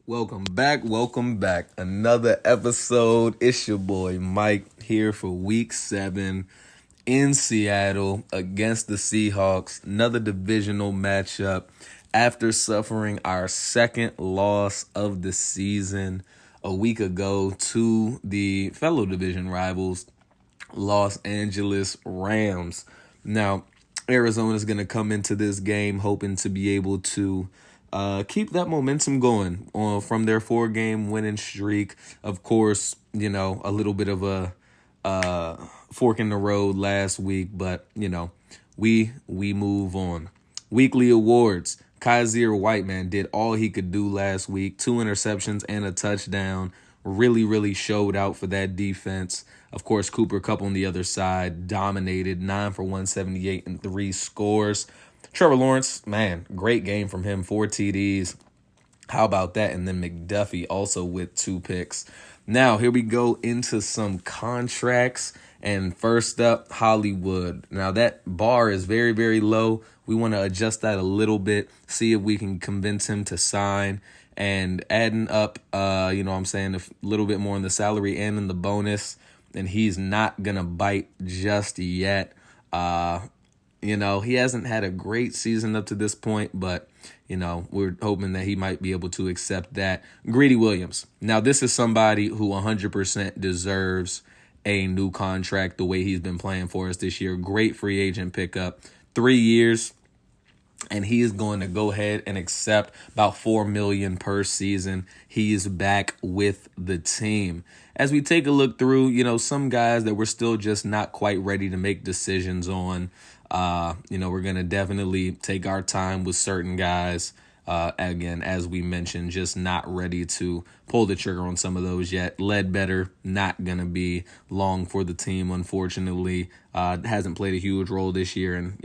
Welcome back. Welcome back. Another episode. It's your boy Mike here for week 7 in Seattle against the Seahawks. Another divisional matchup after suffering our second loss of the season a week ago to the fellow division rivals, Los Angeles Rams. Now, Arizona is going to come into this game hoping to be able to keep that momentum going from their 4-game winning streak. Of course, a little bit of a fork in the road last week, but we move on. Weekly awards. Kaiser White, man, did all he could do last week. 2 interceptions and a touchdown. Really showed out for that defense. Of course, Cooper Kupp on the other side dominated, 9 for 178 and 3 scores. Trevor Lawrence, man, great game from him, 4 TDs. How about that? And then McDuffie also with 2 picks. Now, here we go into some contracts. And first up, Hollywood. Now, that bar is very low. We want to adjust that a little bit, see if we can convince him to sign. And adding up, a little bit more in the salary and in the bonus. And he's not going to bite just yet. He hasn't had a great season up to this point, but, we're hoping that he might be able to accept that. Greedy Williams. Now, this is somebody who 100% deserves a new contract the way he's been playing for us this year. Great free agent pickup. 3 years, and he is going to go ahead and accept about $4 million per season. He is back with the team. As we take a look through, some guys that we're still just not quite ready to make decisions on. We're going to definitely take our time with certain guys. Again, as we mentioned, just not ready to pull the trigger on some of those yet. Ledbetter, not going to be long for the team, unfortunately. Hasn't played a huge role this year, and,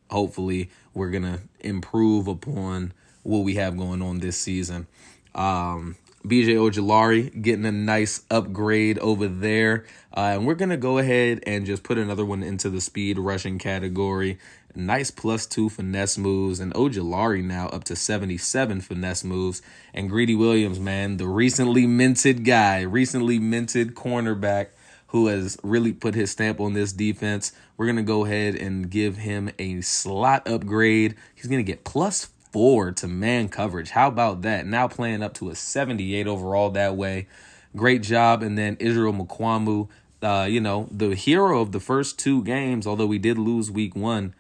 hopefully we're going to improve upon what we have going on this season. BJ Ojulari getting a nice upgrade over there. And we're going to go ahead and just put another one into the speed rushing category. Nice +2 finesse moves. And Ojulari now up to 77 finesse moves. And Greedy Williams, man, the recently minted cornerback who has really put his stamp on this defense. We're going to go ahead and give him a slot upgrade. He's going to get +4 to man coverage. How about that? Now playing up to a 78 overall that way. Great job. And then Israel Mukuamu, the hero of the first 2 games, although we did lose week 1,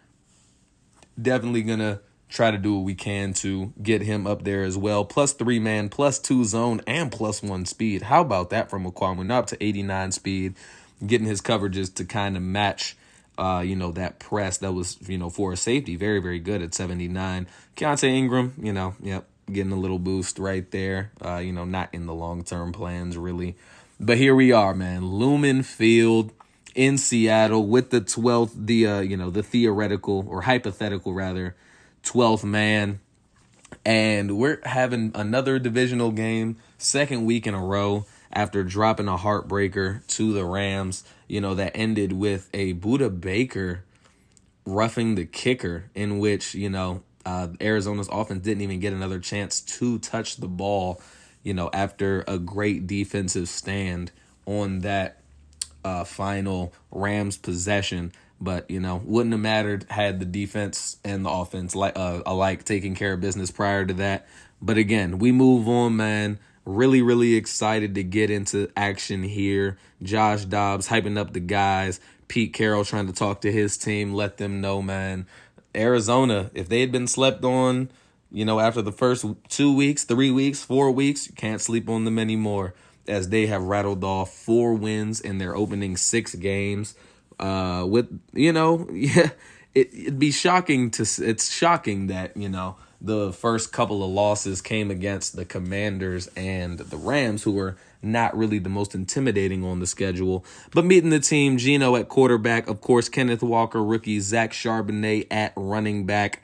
definitely going to try to do what we can to get him up there as well. +3 man, +2 zone, and +1 speed. How about that from Mukuamu? Now up to 89 speed, getting his coverages to kind of match that press that was, for a safety. Very good at 79. Keontae Ingram, getting a little boost right there. Not in the long-term plans, really. But here we are, man. Lumen Field in Seattle with the 12th, the theoretical or hypothetical, rather, 12th man. And we're having another divisional game, 2nd week in a row, after dropping a heartbreaker to the Rams, that ended with a Budda Baker roughing the kicker, in which, Arizona's offense didn't even get another chance to touch the ball, after a great defensive stand on that final Rams possession. But, wouldn't have mattered had the defense and the offense alike taking care of business prior to that. But again, we move on, man. Really excited to get into action here. Josh Dobbs hyping up the guys. Pete Carroll trying to talk to his team, let them know, man. Arizona, if they had been slept on, after the first 2 weeks, 3 weeks, 4 weeks, you can't sleep on them anymore, as they have rattled off 4 wins in their opening 6 games. It'd be shocking it's shocking that, the first couple of losses came against the Commanders and the Rams, who were not really the most intimidating on the schedule. But meeting the team, Geno at quarterback, of course, Kenneth Walker, rookie, Zach Charbonnet at running back,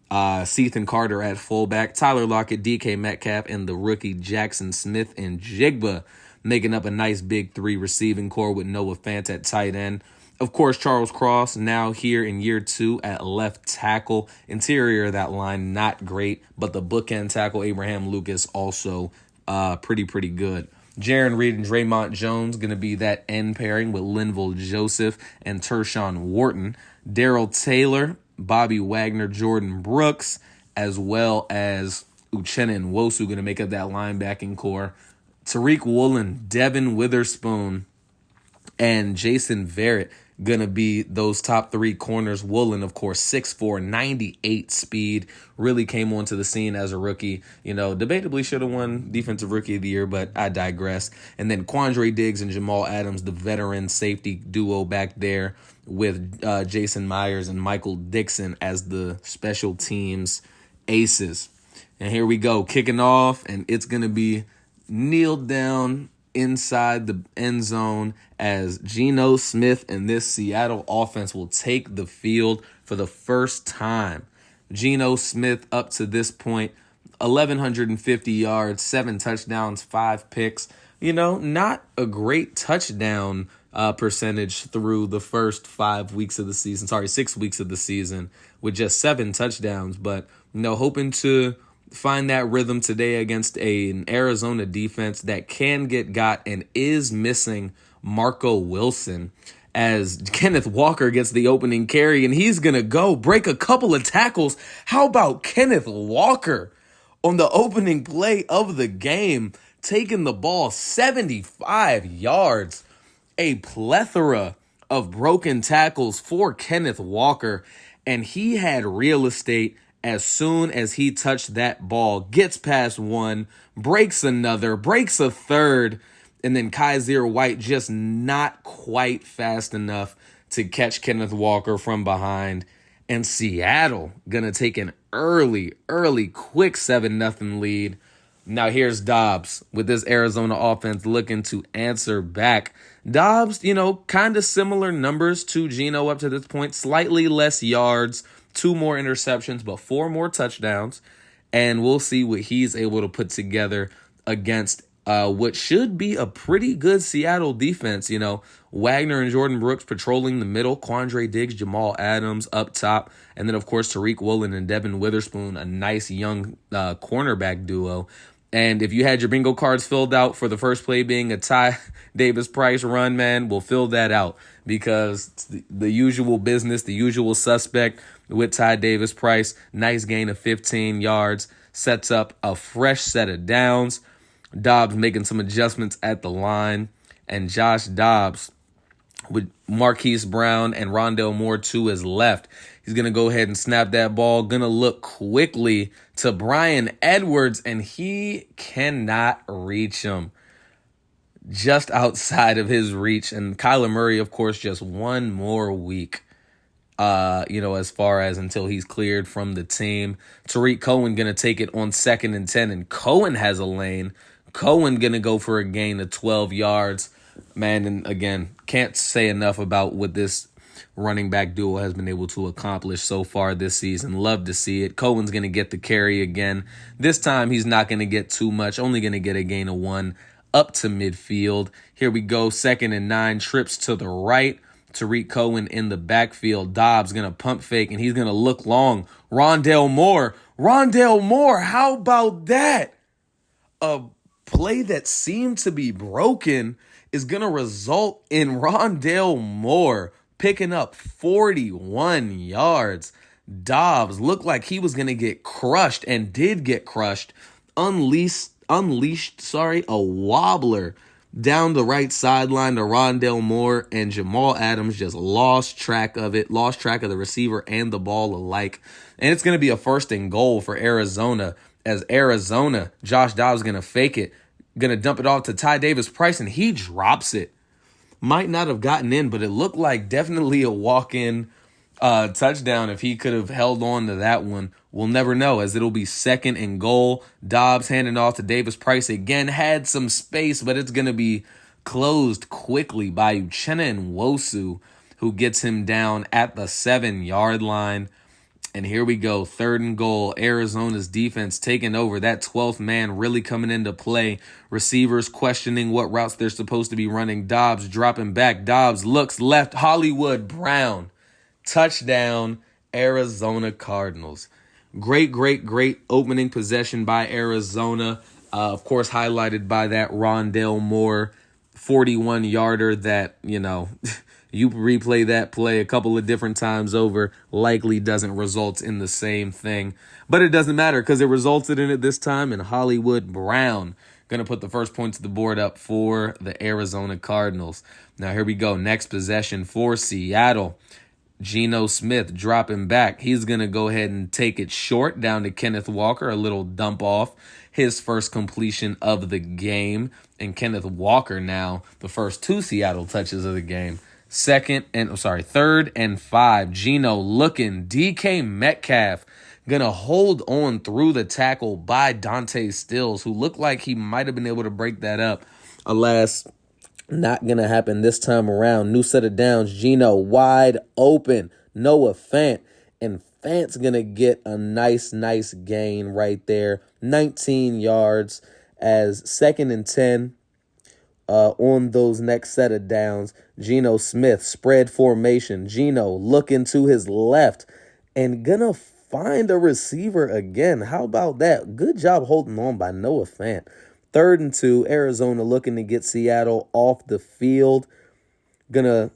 Ethan Carter at fullback, Tyler Lockett, DK Metcalf, and the rookie Jackson Smith and Jigba, making up a nice big 3 receiving core with Noah Fant at tight end. Of course, Charles Cross now here in year 2 at left tackle. Interior of that line, not great, but the bookend tackle, Abraham Lucas, also pretty good. Jaron Reed and Draymond Jones going to be that end pairing with Linval Joseph and Tershawn Wharton. Darrell Taylor, Bobby Wagner, Jordan Brooks, as well as Uchenna Nwosu going to make up that linebacking core. Tariq Woolen, Devin Witherspoon, and Jason Verrett going to be those top three corners. Woolen, of course, 6'4", 98 speed, really came onto the scene as a rookie. Debatably should have won Defensive Rookie of the Year, but I digress. And then Quandre Diggs and Jamal Adams, the veteran safety duo back there with Jason Myers and Michael Dixon as the special teams aces. And here we go, kicking off, and it's going to be kneeled down inside the end zone as Geno Smith and this Seattle offense will take the field for the first time. Geno Smith up to this point, 1,150 yards, 7 touchdowns, 5 picks. Not a great touchdown percentage through the first 6 weeks of the season with just 7 touchdowns. But, hoping to find that rhythm today against an Arizona defense that can get got and is missing Marco Wilson, as Kenneth Walker gets the opening carry and he's going to go break a couple of tackles. How about Kenneth Walker on the opening play of the game, taking the ball 75 yards? A plethora of broken tackles for Kenneth Walker, and he had real estate as soon as he touched that ball, gets past one, breaks another, breaks a third, and then Kaiser White just not quite fast enough to catch Kenneth Walker from behind. And Seattle gonna take an early, quick 7-0 lead. Now here's Dobbs with this Arizona offense looking to answer back. Dobbs, kind of similar numbers to Geno up to this point, slightly less yards, 2 more interceptions, but 4 more touchdowns. And we'll see what he's able to put together against what should be a pretty good Seattle defense. Wagner and Jordan Brooks patrolling the middle, Quandre Diggs, Jamal Adams up top, and then, of course, Tariq Woolen and Devin Witherspoon, a nice young cornerback duo. And if you had your bingo cards filled out for the first play being a Ty Davis Price run, man, we'll fill that out because it's the usual business, the usual suspect with Ty Davis Price. Nice gain of 15 yards, sets up a fresh set of downs. Dobbs making some adjustments at the line, and Josh Dobbs with Marquise Brown and Rondale Moore to his left. He's going to go ahead and snap that ball, going to look quickly to Bryan Edwards, and he cannot reach him. Just outside of his reach. And Kyler Murray, of course, just one more week, as far as until he's cleared from the team. Tariq Cohen going to take it on 2nd and 10, and Cohen has a lane. Cohen going to go for a gain of 12 yards. Man, and again, can't say enough about what this running back duo has been able to accomplish so far this season. Love to see it. Cohen's going to get the carry again. This time he's not going to get too much, only going to get a gain of 1 up to midfield. Here we go, 2nd and 9, trips to the right. Tariq Cohen in the backfield. Dobbs going to pump fake, and he's going to look long. Rondale Moore, how about that? A play that seemed to be broken is going to result in Rondale Moore picking up 41 yards. Dobbs looked like he was going to get crushed and did get crushed. Unleashed, a wobbler down the right sideline to Rondale Moore, and Jamal Adams just lost track of it, lost track of the receiver and the ball alike. And it's going to be a 1st and goal for Arizona, as Arizona, Josh Dobbs going to fake it, going to dump it off to Ty Davis Price, and he drops it. Might not have gotten in, but it looked like definitely a walk-in touchdown if he could have held on to that one. We'll never know, as it'll be 2nd and goal. Dobbs handing off to Davis Price again. Had some space, but it's going to be closed quickly by Uchenna Nwosu, who gets him down at the 7-yard line. And here we go, 3rd and goal. Arizona's defense taking over. That 12th man really coming into play. Receivers questioning what routes they're supposed to be running. Dobbs dropping back. Dobbs looks left. Hollywood Brown. Touchdown, Arizona Cardinals. Great opening possession by Arizona. Of course, highlighted by that Rondale Moore 41-yarder that, you replay that play a couple of different times over, likely doesn't result in the same thing. But it doesn't matter because it resulted in it this time, and Hollywood Brown going to put the first points to the board up for the Arizona Cardinals. Now, here we go. Next possession for Seattle. Geno Smith dropping back. He's going to go ahead and take it short down to Kenneth Walker, a little dump off. His first completion of the game. And Kenneth Walker now, the first 2 Seattle touches of the game. Third and 5. Geno looking. DK Metcalf going to hold on through the tackle by Dante Stills, who looked like he might have been able to break that up. Alas, not going to happen this time around. New set of downs. Geno wide open. Noah Fant. And Fant's going to get a nice gain right there. 19 yards as 2nd and 10 on those next set of downs. Geno Smith, spread formation. Geno looking to his left and going to find a receiver again. How about that? Good job holding on by Noah Fant. 3rd and 2, Arizona looking to get Seattle off the field. Gonna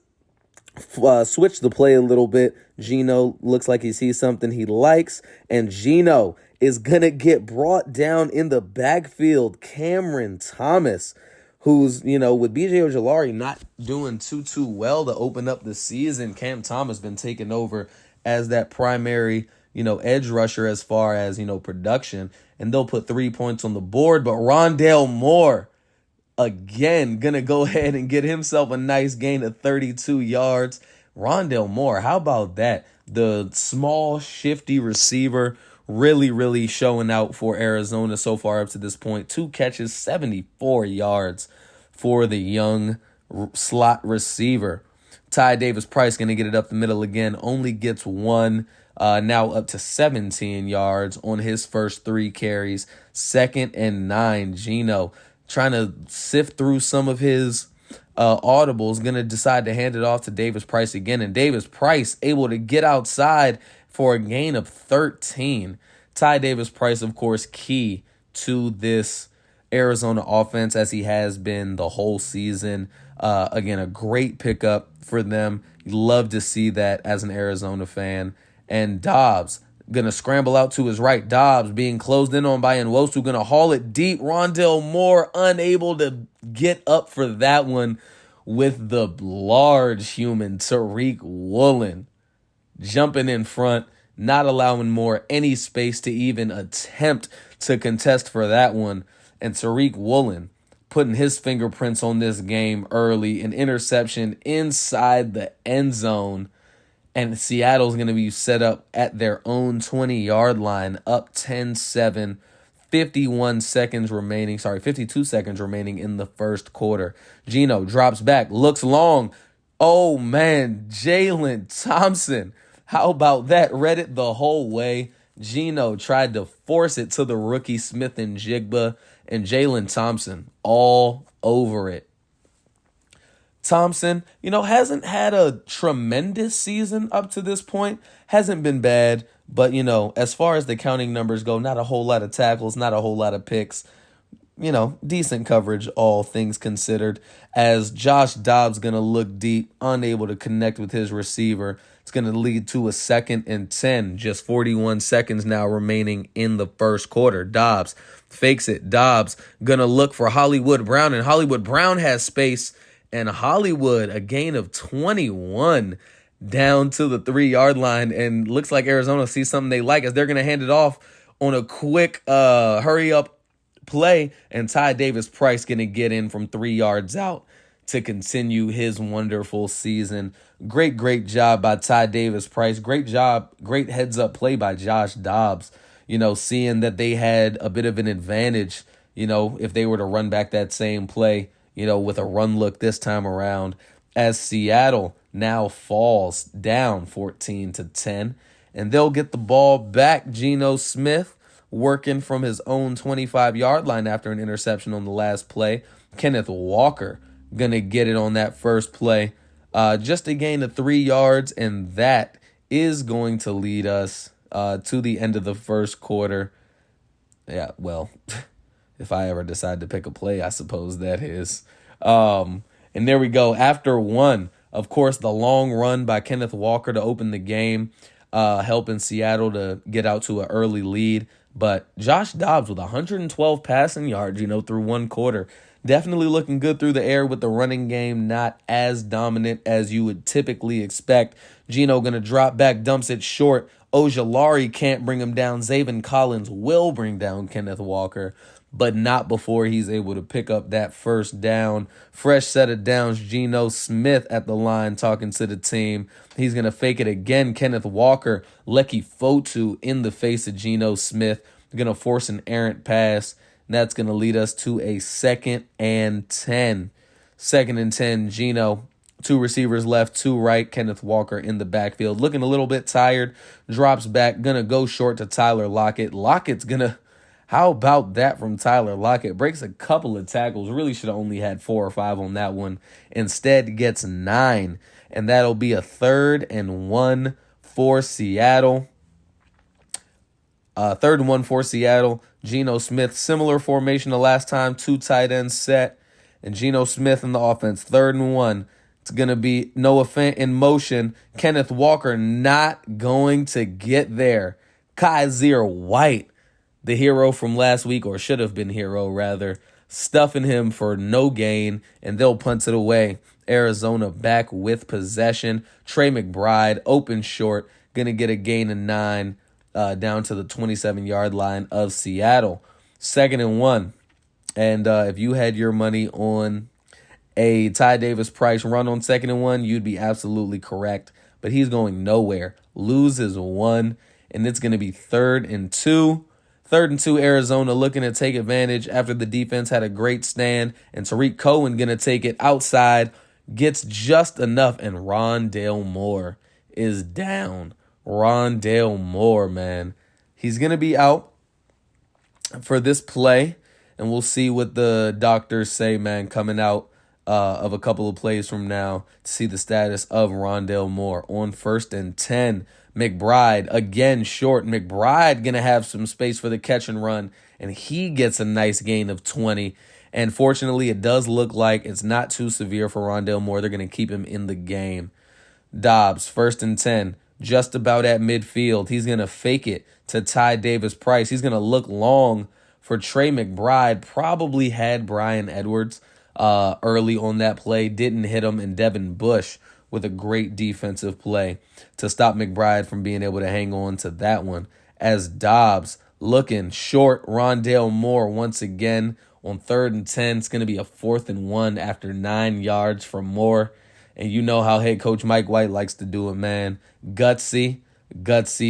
switch the play a little bit. Geno looks like he sees something he likes, and Geno is gonna get brought down in the backfield. Cameron Thomas, who's, with B.J. Ojulari not doing too well to open up the season, Cam Thomas been taking over as that primary, edge rusher as far as, production. And they'll put 3 points on the board. But Rondale Moore, again, going to go ahead and get himself a nice gain of 32 yards. Rondale Moore, how about that? The small, shifty receiver really showing out for Arizona so far up to this point. 2 catches, 74 yards for the young slot receiver. Ty Davis-Price going to get it up the middle again. Only gets 1. Now up to 17 yards on his first 3 carries. 2nd and 9. Geno trying to sift through some of his audibles. Going to decide to hand it off to Davis-Price again. And Davis-Price able to get outside for a gain of 13. Ty Davis-Price, of course, key to this Arizona offense as he has been the whole season. Again, a great pickup for them. You love to see that as an Arizona fan. And Dobbs going to scramble out to his right. Dobbs being closed in on by Nwosu, going to haul it deep. Rondale Moore unable to get up for that one with the large human Tariq Woolen jumping in front, not allowing Moore any space to even attempt to contest for that one. And Tariq Woolen putting his fingerprints on this game early, an interception inside the end zone. And Seattle's going to be set up at their own 20-yard line, up 10-7, 52 seconds remaining in the first quarter. Geno drops back, looks long. Oh, man, Jalen Thompson. How about that? Read it the whole way. Geno tried to force it to the rookie Smith and Jigba, and Jalen Thompson all over it. Thompson, hasn't had a tremendous season up to this point. Hasn't been bad, but, as far as the counting numbers go, not a whole lot of tackles, not a whole lot of picks. Decent coverage, all things considered, as Josh Dobbs going to look deep, unable to connect with his receiver. It's going to lead to a 2nd and 10, just 41 seconds now remaining in the first quarter. Dobbs fakes it. Dobbs going to look for Hollywood Brown, and Hollywood Brown has space. And Hollywood, a gain of 21 down to the 3-yard line. And looks like Arizona sees something they like as they're going to hand it off on a quick hurry-up play. And Ty Davis-Price going to get in from 3 yards out to continue his wonderful season. Great job by Ty Davis-Price. Great job, great heads-up play by Josh Dobbs. Seeing that they had a bit of an advantage, if they were to run back that same play, with a run look this time around, as Seattle now falls down 14-10, and they'll get the ball back. Geno Smith working from his own 25-yard line after an interception on the last play. Kenneth Walker going to get it on that first play. Just a gain of 3 yards, and that is going to lead us to the end of the first quarter. Yeah, well, if I ever decide to pick a play, I suppose that is. And there we go. After one, of course, the long run by Kenneth Walker to open the game, helping Seattle to get out to an early lead. But Josh Dobbs with 112 passing yards, through one quarter. Definitely looking good through the air with the running game, not as dominant as you would typically expect. Geno going to drop back, dumps it short. Ojulari can't bring him down. Zaven Collins will bring down Kenneth Walker, but not before he's able to pick up that first down. Fresh set of downs. Geno Smith at the line talking to the team. He's going to fake it again. Kenneth Walker, Lecky Fotu in the face of Geno Smith. Going to force an errant pass. That's going to lead us to a 2nd and 10. 2nd and 10, Geno. 2 receivers left, 2 right. Kenneth Walker in the backfield. Looking a little bit tired. Drops back. Going to go short to Tyler Lockett. Lockett's going to... How about that from Tyler Lockett? Breaks a couple of tackles. Really should have only had 4 or 5 on that one. Instead gets 9. And that'll be a 3rd and 1 for Seattle. 3rd and 1 for Seattle. Geno Smith, similar formation to last time. 2 tight ends set. And Geno Smith in the offense. 3rd and 1. It's going to be Noah Fant in motion. Kenneth Walker not going to get there. Kaiser White, the hero from last week, or should have been hero rather, stuffing him for no gain, and they'll punt it away. Arizona back with possession. Trey McBride, open short, going to get a gain of 9 down to the 27-yard line of Seattle. 2nd and 1. And if you had your money on a Ty Davis Price run on 2nd and 1, you'd be absolutely correct. But he's going nowhere. Loses 1, and it's going to be 3rd and 2. 3rd and 2, Arizona looking to take advantage after the defense had a great stand. And Tariq Cohen going to take it outside. Gets just enough, and Rondale Moore is down. Rondale Moore, man. He's going to be out for this play. And we'll see what the doctors say, man, coming out of a couple of plays from now to see the status of Rondale Moore. On 1st and 10, McBride again short. McBride going to have some space for the catch and run, and he gets a nice gain of 20. And fortunately, it does look like it's not too severe for Rondale Moore. They're going to keep him in the game. Dobbs, 1st and 10, just about at midfield. He's going to fake it to Ty Davis Price. He's going to look long for Trey McBride. Probably had Brian Edwards early on that play. Didn't hit him, and Devin Bush with a great defensive play to stop McBride from being able to hang on to that one. As Dobbs looking short, Rondale Moore once again on 3rd and 10. It's going to be a 4th and 1 after 9 yards from Moore. And you know how head coach Mike White likes to do it, man. Gutsy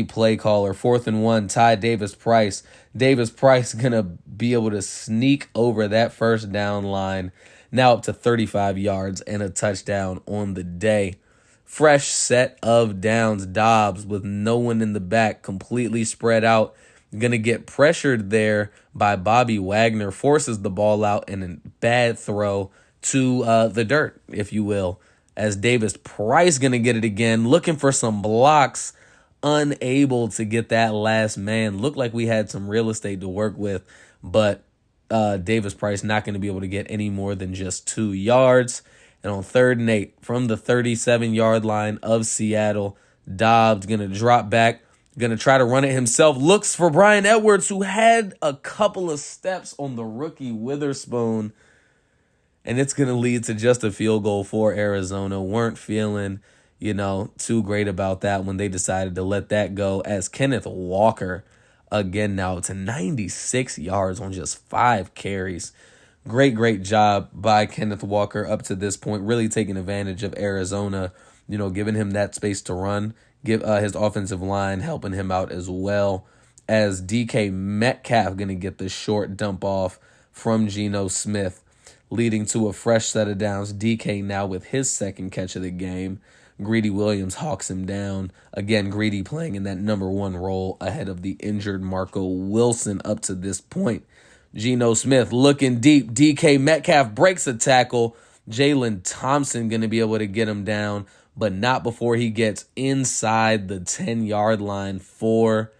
play caller. 4th and 1, Ty Davis Price. Davis Price going to be able to sneak over that first down line. Now up to 35 yards and a touchdown on the day. Fresh set of downs. Dobbs with no one in the back, completely spread out. Going to get pressured there by Bobby Wagner. Forces the ball out, and a bad throw to the dirt, if you will. As Davis Price going to get it again. Looking for some blocks. Unable to get that last man. Looked like we had some real estate to work with, but Davis Price not going to be able to get any more than just 2 yards. And on 3rd and 8 from the 37-yard line of Seattle, Dobbs going to drop back, going to try to run it himself. Looks for Brian Edwards, who had a couple of steps on the rookie Witherspoon. And it's going to lead to just a field goal for Arizona. Weren't feeling, too great about that when they decided to let that go, as Kenneth Walker again now to 96 yards on just 5 carries. Great job by Kenneth Walker up to this point, really taking advantage of Arizona, giving him that space to run, give his offensive line helping him out as well, as DK Metcalf going to get the short dump off from Geno Smith, leading to a fresh set of downs. DK now with his 2nd catch of the game. Greedy Williams hawks him down. Again, Greedy playing in that number 1 role ahead of the injured Marco Wilson up to this point. Geno Smith looking deep. DK Metcalf breaks a tackle. Jalen Thompson going to be able to get him down, but not before he gets inside the 10-yard line for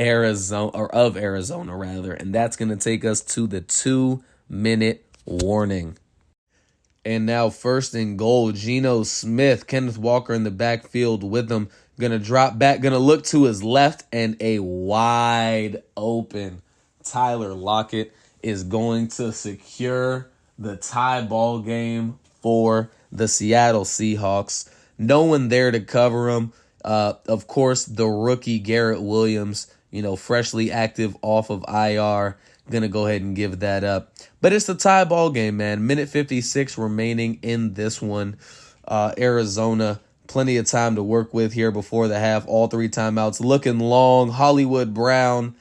Arizona rather, and that's going to take us to the 2-minute warning. And now first and goal, Geno Smith, Kenneth Walker in the backfield with him. Going to drop back, going to look to his left, and a wide open Tyler Lockett is going to secure the tie ball game for the Seattle Seahawks. No one there to cover him. Of course, the rookie Garrett Williams, freshly active off of IR, going to go ahead and give that up. But it's the tie ball game, man. Minute 56 remaining in this one. Arizona, plenty of time to work with here before the half. All 3 timeouts looking long. Hollywood Brown.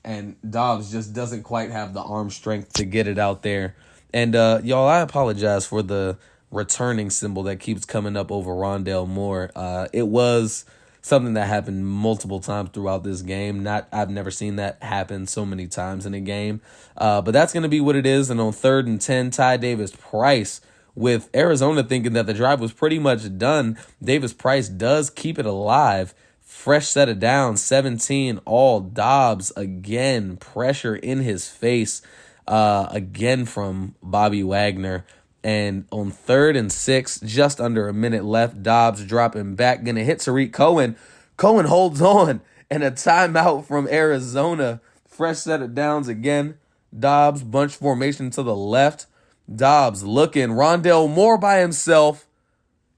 And Dobbs just doesn't quite have the arm strength to get it out there. And, y'all, I apologize for the returning symbol that keeps coming up over Rondale Moore. It was something that happened multiple times throughout this game. I've never seen that happen so many times in a game. But that's going to be what it is. And on 3rd and 10, Ty Davis-Price, with Arizona thinking that the drive was pretty much done, Davis-Price does keep it alive. Fresh set of downs, 17 all. Dobbs again, pressure in his face again from Bobby Wagner. And on 3rd and 6, just under a minute left, Dobbs dropping back, going to hit Tariq Cohen. Cohen holds on, and a timeout from Arizona. Fresh set of downs again. Dobbs, bunch formation to the left. Dobbs looking, Rondale Moore by himself,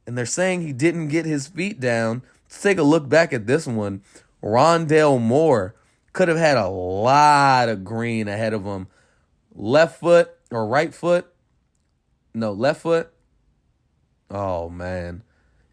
and they're saying he didn't get his feet down. Let's take a look back at this one. Rondale Moore could have had a lot of green ahead of him. Left foot or right foot? No, left foot. Oh, man.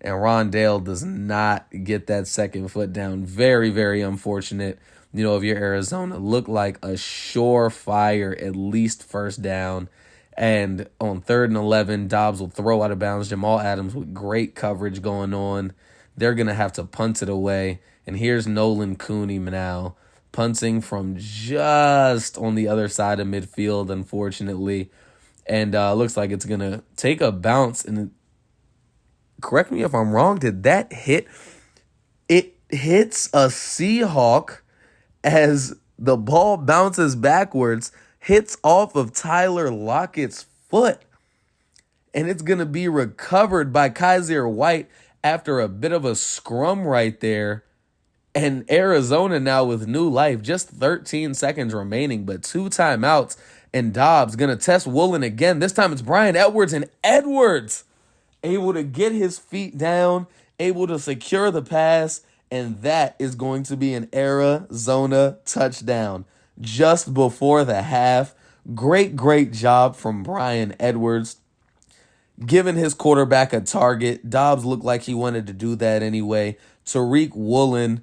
And Rondale does not get that second foot down. Very, very unfortunate. If you're Arizona, looked like a surefire, at least first down. And on 3rd and 11, Dobbs will throw out of bounds. Jamal Adams with great coverage going on. They're going to have to punt it away. And here's Nolan Cooney now, punting from just on the other side of midfield, unfortunately. And looks like it's going to take a bounce. And correct me if I'm wrong, did that hit? It hits a Seahawk as the ball bounces backwards, hits off of Tyler Lockett's foot. And it's going to be recovered by Kaiser White after a bit of a scrum right there. And Arizona now with new life, just 13 seconds remaining, but 2 timeouts. And Dobbs going to test Woolen again. This time it's Brian Edwards, and Edwards able to get his feet down, able to secure the pass, and that is going to be an Arizona touchdown just before the half. Great job from Brian Edwards, giving his quarterback a target. Dobbs looked like he wanted to do that anyway. Tariq Woolen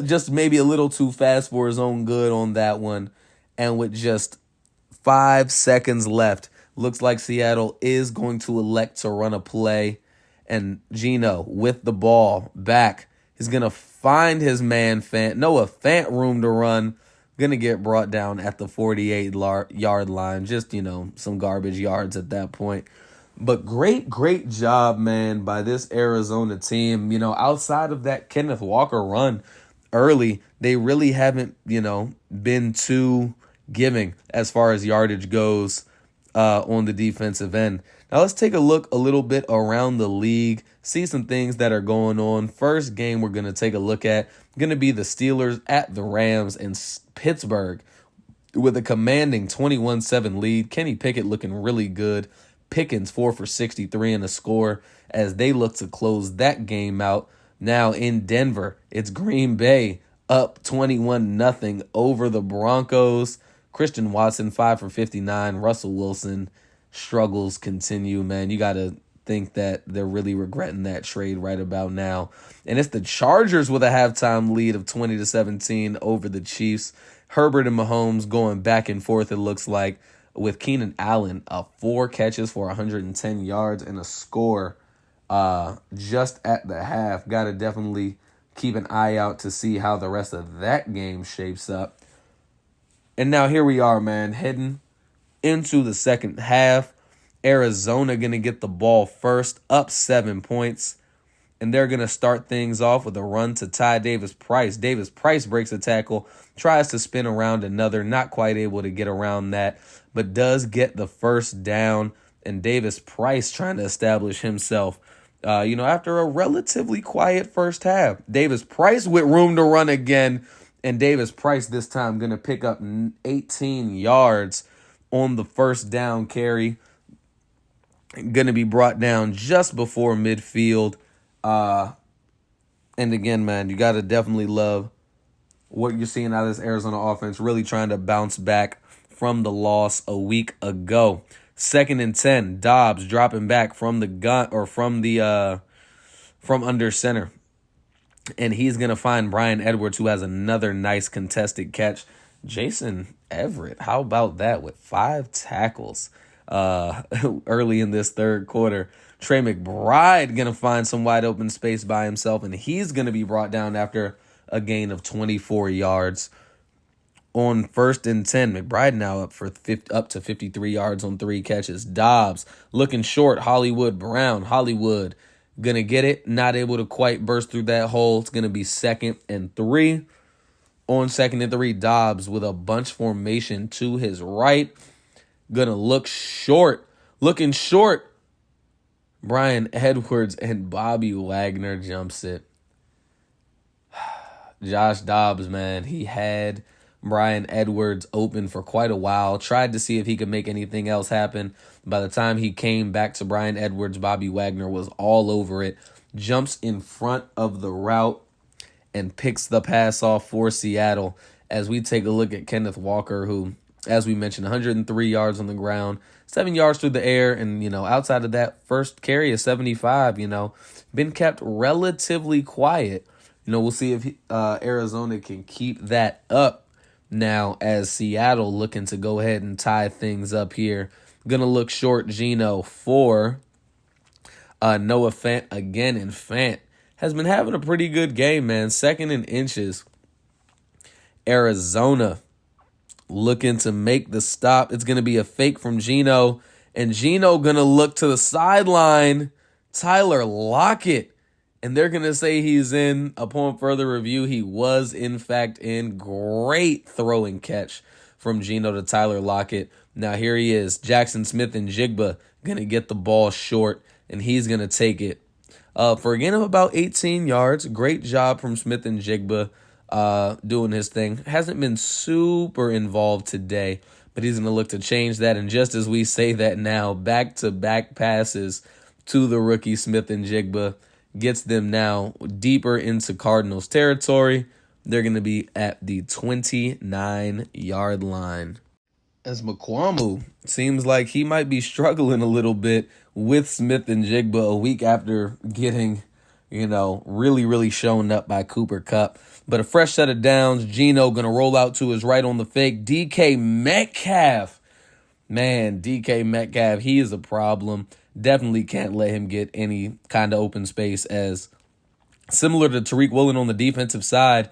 just maybe a little too fast for his own good on that one. And with just 5 seconds left, looks like Seattle is going to elect to run a play. And Geno with the ball back, he's going to find his man Noah Fant room to run. Going to get brought down at the 48-yard line. Just, some garbage yards at that point. But great job, man, by this Arizona team. Outside of that Kenneth Walker run early, they really haven't, been too giving as far as yardage goes on the defensive end. Now let's take a look a little bit around the league, see some things that are going on. First game we're going to take a look at going to be the Steelers at the Rams in Pittsburgh with a commanding 21-7 lead. Kenny Pickett looking really good. Pickens 4 for 63 in the score as they look to close that game out. Now in Denver, it's Green Bay up 21-0 over the Broncos. Christian Watson 5 for 59. Russell Wilson struggles continue, man. You got to think that they're really regretting that trade right about now. And it's the Chargers with a halftime lead of 20-17 over the Chiefs. Herbert and Mahomes going back and forth, it looks like, with Keenan Allen, 4 catches for 110 yards and a score just at the half. Got to definitely keep an eye out to see how the rest of that game shapes up. And now here we are, man, heading into the second half. Arizona going to get the ball first, up 7 points. and they're going to start things off with a run to Ty Davis Price. Davis Price breaks a tackle, tries to spin around another, not quite able to get around that, but does get the first down. And Davis Price trying to establish himself, after a relatively quiet first half. Davis Price with room to run again, and Davis Price this time going to pick up 18 yards on the first down carry. Going to be brought down just before midfield. And again, man, you got to definitely love what you're seeing out of this Arizona offense, really trying to bounce back from the loss a week ago. 2nd and 10, Dobbs dropping back from the gun or from under center. And he's going to find Bryan Edwards, who has another nice contested catch. Jason Everett, how about that, with 5 tackles early in this third quarter. Trey McBride going to find some wide open space by himself, and he's going to be brought down after a gain of 24 yards. On 1st and 10, McBride now up to 53 yards on 3 catches. Dobbs looking short. Hollywood Brown. Hollywood going to get it. Not able to quite burst through that hole. It's going to be 2nd and 3. On 2nd and 3, Dobbs with a bunch formation to his right. Going to look short. Looking short. Bryan Edwards and Bobby Wagner jumps it. Josh Dobbs, man, he had Bryan Edwards open for quite a while. Tried to see if he could make anything else happen. By the time he came back to Bryan Edwards, Bobby Wagner was all over it. Jumps in front of the route and picks the pass off for Seattle. As we take a look at Kenneth Walker, who, as we mentioned, 103 yards on the ground, 7 yards through the air, and, outside of that first carry of 75, been kept relatively quiet. We'll see if Arizona can keep that up now, as Seattle looking to go ahead and tie things up here. Going to look short Geno for Noah Fant again, and Fant has been having a pretty good game, man. 2nd and inches. Arizona looking to make the stop. It's going to be a fake from Geno, and Geno going to look to the sideline. Tyler Lockett. And they're going to say he's in. Upon further review, he was, in fact, in. Great throwing catch from Geno to Tyler Lockett. Now here he is. Jackson Smith-Njigba going to get the ball short, and he's going to take it for a gain of about 18 yards. Great job from Smith-Njigba doing his thing. Hasn't been super involved today, but he's going to look to change that. And just as we say that now, back-to-back passes to the rookie Smith-Njigba gets them now deeper into Cardinals territory. They're going to be at the 29-yard line. As Mukuamu seems like he might be struggling a little bit with Smith-Njigba a week after getting, really, really shown up by Cooper Kupp. But a fresh set of downs. Geno going to roll out to his right on the fake. DK Metcalf. Man, DK Metcalf, he is a problem. Definitely can't let him get any kind of open space, as similar to Tariq Woolen on the defensive side,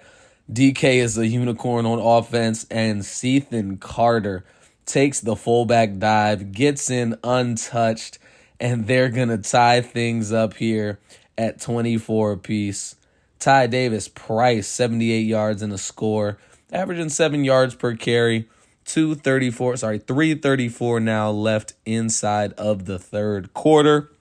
DK is a unicorn on offense, and Cethan Carter takes the fullback dive, gets in untouched, and they're going to tie things up here at 24 apiece. Ty Davis Price, 78 yards and a score, averaging 7 yards per carry. 3:34 now left inside of the third quarter.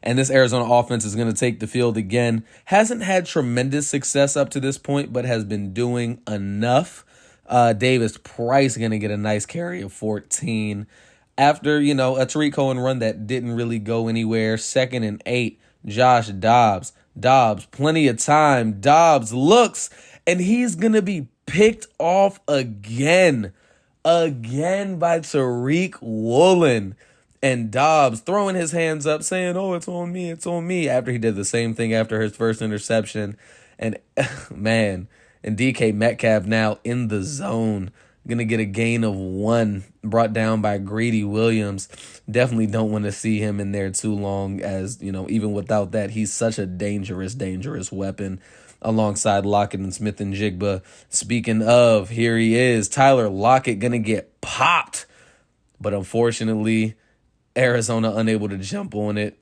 And this Arizona offense is going to take the field again. Hasn't had tremendous success up to this point, but has been doing enough. Davis Price going to get a nice carry of 14. After, a Tariq Cohen run that didn't really go anywhere. 2nd and 8, Josh Dobbs. Dobbs, plenty of time. Dobbs looks, and he's going to be picked off again by Tariq Woolen. And Dobbs throwing his hands up saying, "Oh, it's on me," after he did the same thing after his first interception. And man, and DK Metcalf now in the zone. Going to get a gain of 1 brought down by Greedy Williams. Definitely don't want to see him in there too long, as, even without that, he's such a dangerous weapon alongside Lockett and Smith-Njigba. Speaking of, here he is. Tyler Lockett going to get popped. But unfortunately, Arizona unable to jump on it.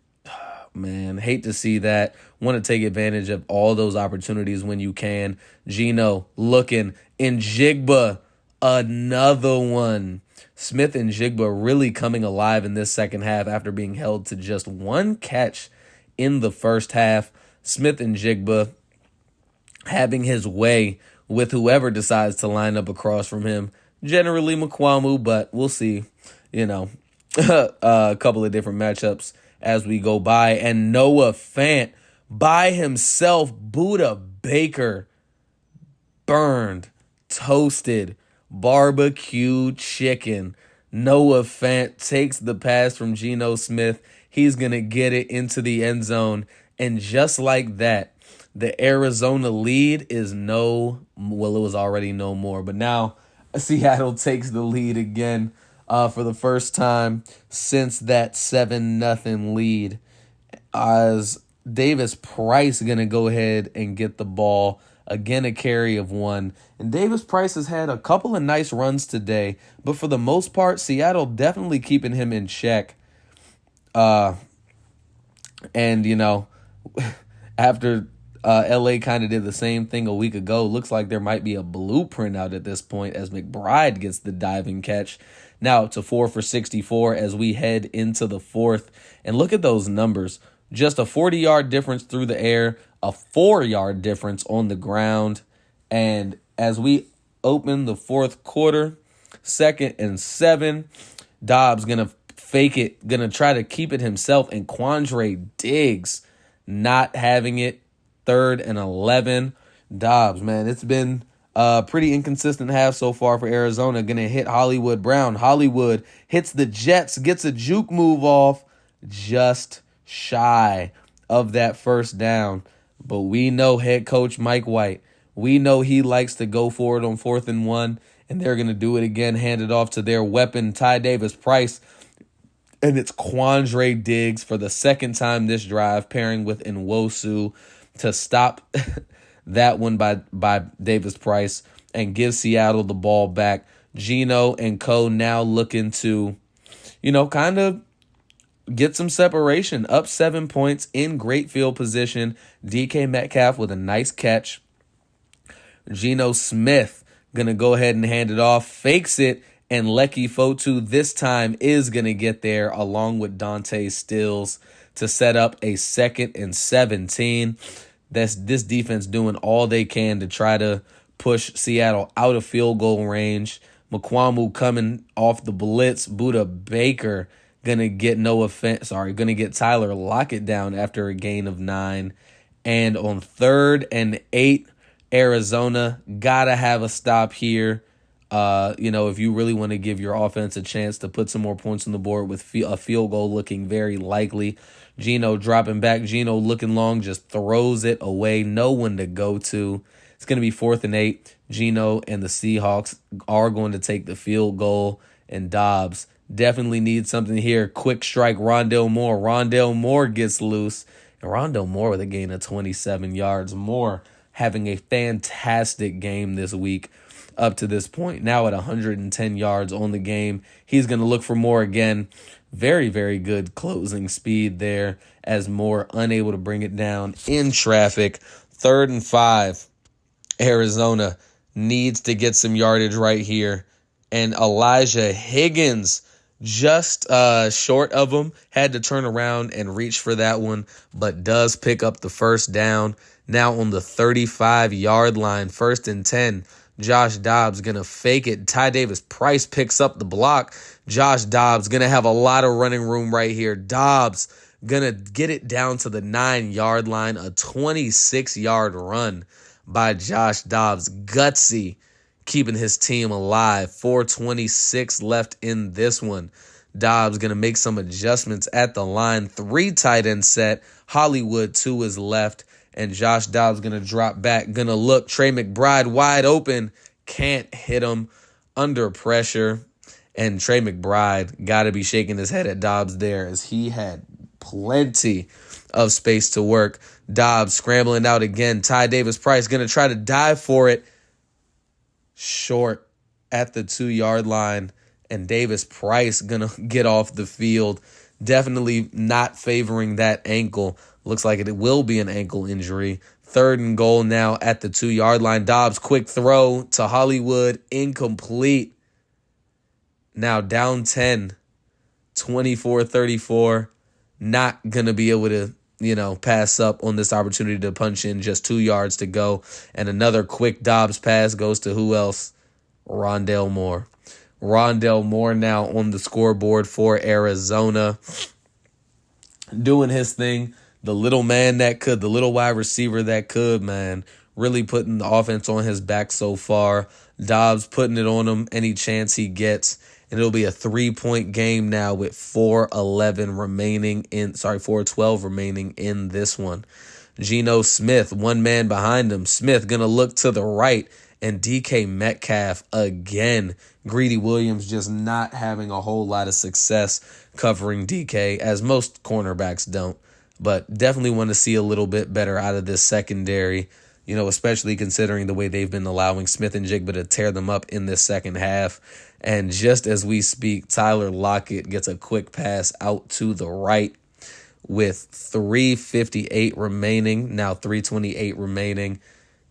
man. Hate to see that. Want to take advantage of all those opportunities when you can. Geno looking. And Jigba, another one. Smith and Jigba really coming alive in this second half after being held to just one catch in the first half. Smith and Jigba having his way with whoever decides to line up across from him. Generally Mukwamu, but we'll see. A couple of different matchups as we go by. And Noah Fant by himself, Buda Baker, burned, toasted, barbecue chicken. Noah Fant takes the pass from Geno Smith. He's going to get it into the end zone. And just like that, the Arizona lead is it was already no more. But now Seattle takes the lead again for the first time since that 7-0 lead. As Davis Price going to go ahead and get the ball. Again, a carry of 1. And Davis Price has had a couple of nice runs today. But for the most part, Seattle definitely keeping him in check. And, after LA kind of did the same thing a week ago, looks like there might be a blueprint out at this point as McBride gets the diving catch. Now to 4 for 64 as we head into the fourth. And look at those numbers. Just a 40-yard difference through the air, a 4-yard difference on the ground. And as we open the fourth quarter, 2nd and 7, Dobbs going to fake it, going to try to keep it himself. And Quandre Diggs not having it, 3rd and 11. Dobbs, man, it's been a pretty inconsistent half so far for Arizona. Going to hit Hollywood Brown. Hollywood hits the Jets, gets a juke move off, just shy of that first down. But we know head coach Mike White. We know he likes to go for it on 4th and 1, and they're going to do it again, hand it off to their weapon, Ty Davis Price. And it's Quandre Diggs for the second time this drive, pairing with Nwosu to stop that one by Davis Price and give Seattle the ball back. Geno and co now looking to, kind of get some separation. Up 7 points in great field position. DK Metcalf with a nice catch. Geno Smith going to go ahead and hand it off. Fakes it. And Lecky Fotu this time is going to get there along with Dante Stills to set up a 2nd and 17. This defense doing all they can to try to push Seattle out of field goal range. Mukwamu coming off the blitz. Buda Baker gonna get gonna get Tyler Lockett down after a gain of 9. And on 3rd and 8, Arizona gotta have a stop here. If you really want to give your offense a chance to put some more points on the board with a field goal looking very likely. Geno dropping back. Geno looking long, just throws it away. No one to go to. It's going to be 4th and 8. Geno and the Seahawks are going to take the field goal. And Dobbs definitely needs something here. Quick strike, Rondale Moore. Rondale Moore gets loose. And Rondale Moore with a gain of 27 yards. Moore having a fantastic game this week. Up to this point, now at 110 yards on the game. He's going to look for Moore again. Very, very good closing speed there as Moore unable to bring it down in traffic. 3rd and 5. Arizona needs to get some yardage right here. And Elijah Higgins just short of him. Had to turn around and reach for that one, but does pick up the first down. Now on the 35-yard line, 1st and 10. Josh Dobbs going to fake it. Ty Davis Price picks up the block. Josh Dobbs going to have a lot of running room right here. Dobbs going to get it down to the 9-yard line. A 26-yard run by Josh Dobbs. Gutsy, keeping his team alive. 4:26 left in this one. Dobbs going to make some adjustments at the line. 3 tight end set. Hollywood to his left. And Josh Dobbs going to drop back. Going to look. Trey McBride wide open. Can't hit him under pressure. And Trey McBride got to be shaking his head at Dobbs there as he had plenty of space to work. Dobbs scrambling out again. Ty Davis Price going to try to dive for it. Short at the 2-yard line. And Davis Price going to get off the field. definitely not favoring that ankle. Looks like it will be an ankle injury. 3rd and goal now at the 2-yard line. Dobbs, quick throw to Hollywood, incomplete. Now down 10, 24-34. Not going to be able to, pass up on this opportunity to punch in, just 2 yards to go. And another quick Dobbs pass goes to who else? Rondale Moore. Rondale Moore now on the scoreboard for Arizona, doing his thing. The little man that could, the little wide receiver that could, man, really putting the offense on his back so far. Dobbs putting it on him any chance he gets. And it'll be a 3-point game now with 4:12 remaining in this one. Geno Smith, one man behind him. Smith gonna look to the right, and DK Metcalf again. Greedy Williams just not having a whole lot of success covering DK, as most cornerbacks don't. But definitely want to see a little bit better out of this secondary, especially considering the way they've been allowing Smith and Jigba to tear them up in this second half. And just as we speak, Tyler Lockett gets a quick pass out to the right with 3:58 remaining. Now 3:28 remaining.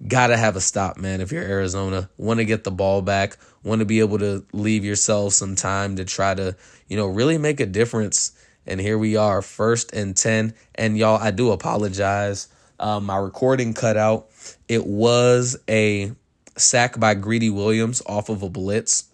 Got to have a stop, man, if you're Arizona. Want to get the ball back. Want to be able to leave yourself some time to try to, really make a difference. And here we are, 1st and 10. And y'all, I do apologize. My recording cut out. It was a sack by Greedy Williams off of a blitz.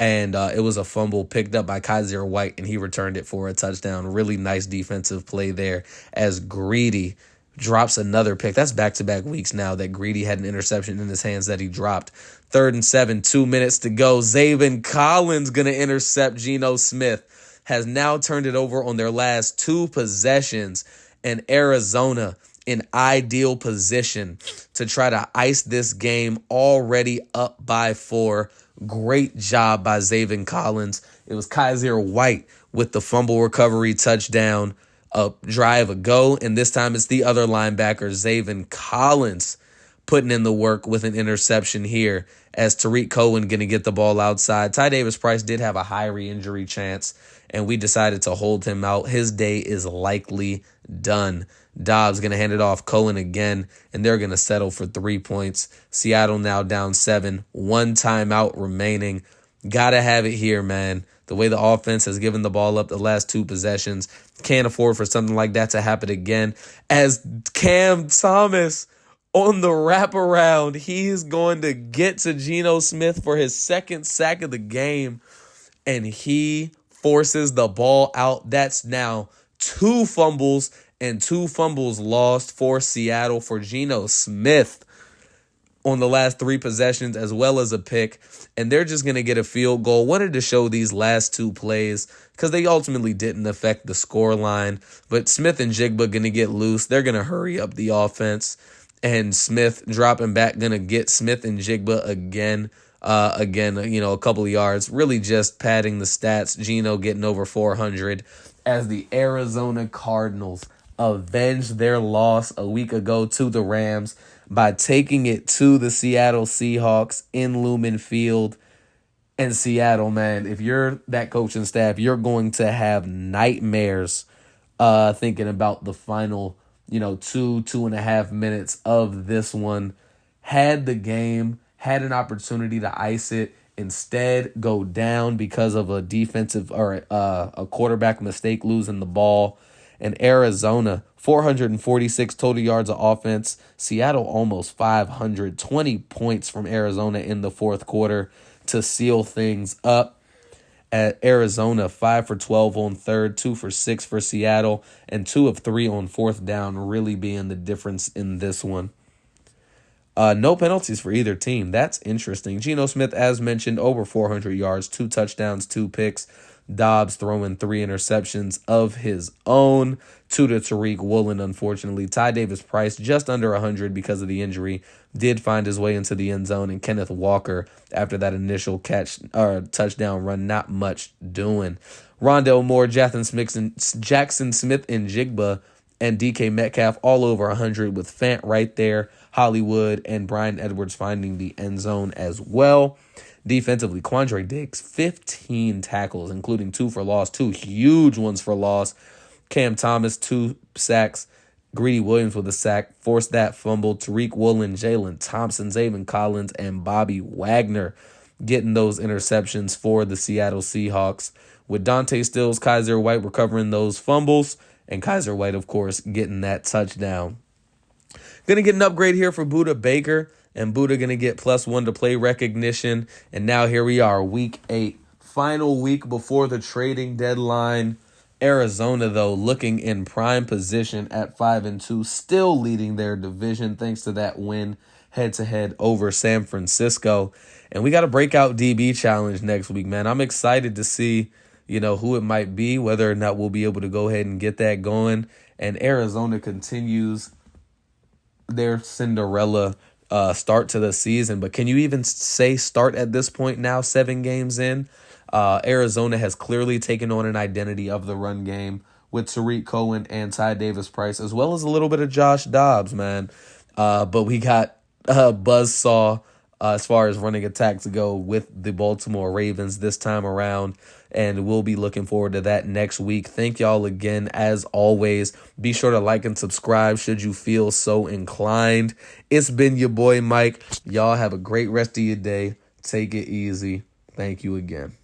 And it was a fumble picked up by Kaiser White, and he returned it for a touchdown. Really nice defensive play there as Greedy drops another pick. That's back-to-back weeks now that Greedy had an interception in his hands that he dropped. 3rd and 7, 2 minutes to go. Zaven Collins going to intercept Geno Smith. Has now turned it over on their last 2 possessions. And Arizona in ideal position to try to ice this game, already up by 4. Great job by Zaven Collins. It was Kaiser White with the fumble recovery touchdown, a drive ago, and this time it's the other linebacker, Zaven Collins, putting in the work with an interception here as Tariq Cohen going to get the ball outside. Ty Davis-Price did have a high re-injury chance, and we decided to hold him out. His day is likely done. Dobbs going to hand it off. Cohen again, and they're going to settle for 3 points. Seattle now down 7. 1 timeout remaining. Got to have it here, man. The way the offense has given the ball up the last 2 possessions. Can't afford for something like that to happen again. As Cam Thomas on the wraparound, he's going to get to Geno Smith for his 2nd sack of the game. And he forces the ball out. That's now 2 fumbles and 2 fumbles lost for Seattle for Geno Smith on the last 3 possessions, as well as a pick. And they're just going to get a field goal. Wanted to show these last 2 plays because they ultimately didn't affect the score line. But Smith and Jigba going to get loose. They're going to hurry up the offense. And Smith dropping back, going to get Smith and Jigba again, a couple of yards. Really just padding the stats. Geno getting over 400 as the Arizona Cardinals avenge their loss a week ago to the Rams by taking it to the Seattle Seahawks in Lumen Field. And Seattle, man, if you're that coaching staff, you're going to have nightmares thinking about the final, 2.5 minutes of this one. Had the game, had an opportunity to ice it, instead go down because of a defensive or a quarterback mistake losing the ball. And Arizona, 446 total yards of offense. Seattle almost 520 points from Arizona in the 4th quarter to seal things up. At Arizona, 5 for 12 on 3rd, 2 for 6 for Seattle, and 2 of 3 on 4th down, really being the difference in this one. No penalties for either team. That's interesting. Geno Smith, as mentioned, over 400 yards, 2 touchdowns, 2 picks. Dobbs throwing 3 interceptions of his own, 2 to Tariq Woolen, unfortunately. Ty Davis-Price, just under 100 because of the injury, did find his way into the end zone. And Kenneth Walker, after that initial touchdown run, not much doing. Rondale Moore, Jackson Smith, and Jigba, and DK Metcalf all over 100 with Fant right there. Hollywood and Brian Edwards finding the end zone as well. defensively. Quandre Diggs, 15 tackles, including 2 for loss, 2 huge ones for loss. Cam Thomas, 2 sacks. Greedy Williams with a sack, forced that fumble. Tariq Woolen, Jalen Thompson, Zayvon Collins, and Bobby Wagner getting those interceptions for the Seattle Seahawks, with Dante Stills, Kaiser White recovering those fumbles, and Kaiser White, of course, getting that touchdown. Going to get an upgrade here for Budda Baker, and Budda going to get +1 to play recognition. And now here we are, week 8, final week before the trading deadline. Arizona, though, looking in prime position at 5-2, still leading their division thanks to that win head-to-head over San Francisco. And we got a breakout DB challenge next week, man. I'm excited to see, who it might be, whether or not we'll be able to go ahead and get that going. And Arizona continues their Cinderella start to the season. But can you even say start at this point now, 7 games in? Arizona has clearly taken on an identity of the run game with Tariq Cohen and Ty Davis-Price, as well as a little bit of Josh Dobbs, man. But we got buzzsaw as far as running attacks go with the Baltimore Ravens this time around, and we'll be looking forward to that next week. Thank y'all again, as always. Be sure to like and subscribe should you feel so inclined. It's been your boy Mike. Y'all have a great rest of your day. Take it easy. Thank you again.